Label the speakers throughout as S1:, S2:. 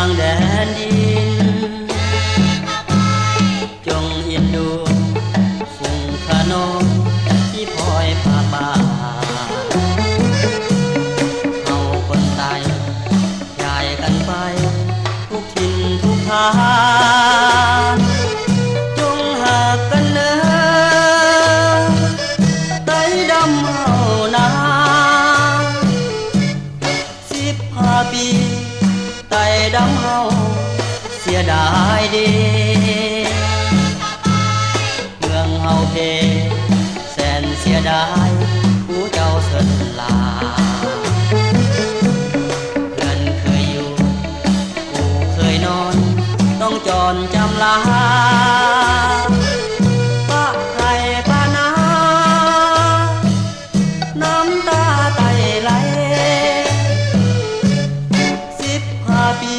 S1: างแดนดินจงเอ็นดูฝุ่งขนองที่พลอยพาป่าเฮาคนไทยย้ายกันไปทุกถิ่นทุกทางจงหากกันเนื้อไต้ดำเฮานา15 ปีไต้ดำเฮาเสียดายดีเมืองเฮาเพแสนเสียดายผู้เจ้าเสินลาเพื่อนเคยอยู่กูเคยนอนต้องจรจำลาปะไทยปะนาน้ำตาไต้ไหล15 ปี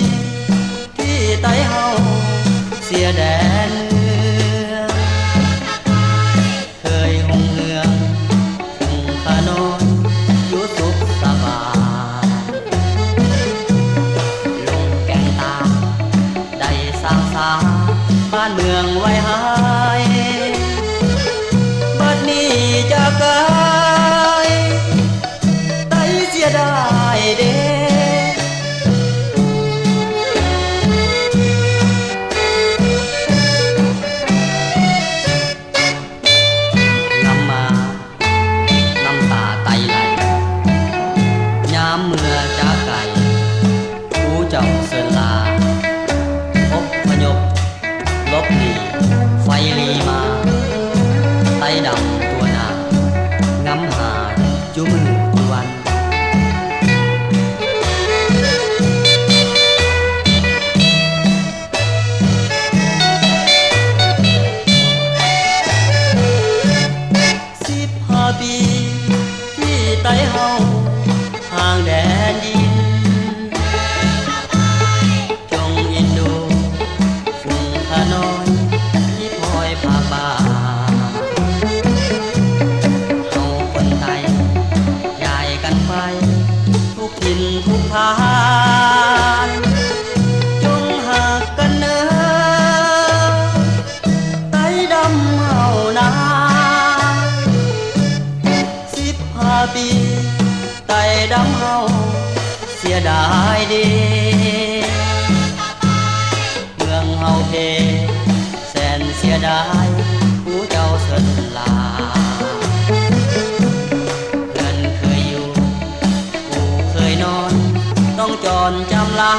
S1: ที่ไต้เฮาเสียแดนเคยหงเหืองคงขนอนอยู่สุขสบายลงแก่งตาได้สร้างสาบ้านเมืองไว้ให้บัดนี้จะไกลไต้เสียดายเด้เมื่อจากไก่ผู้เจ้าเสินลาอพยพลบหนีไฟลีมาไต้ดำตัวนางำหาจุมือทุกวัน15 ปีที่ไต้เฮาห่างแดนดินจงเอ็นดูฝุ่งขนอนที่พลอยพาป่าเฮาคนไทยย้ายกันไปทุกถิ่นทุกทางจงหากกันเนื้อไต้ดำเฮานา15 ปีไต้ดำเฮาเสียดายดีเมืองเฮาเพแสนเสียดายผู้เจ้าเสินลาเพื่อนเคยอยู่กูเคยนอนต้องจรจำลา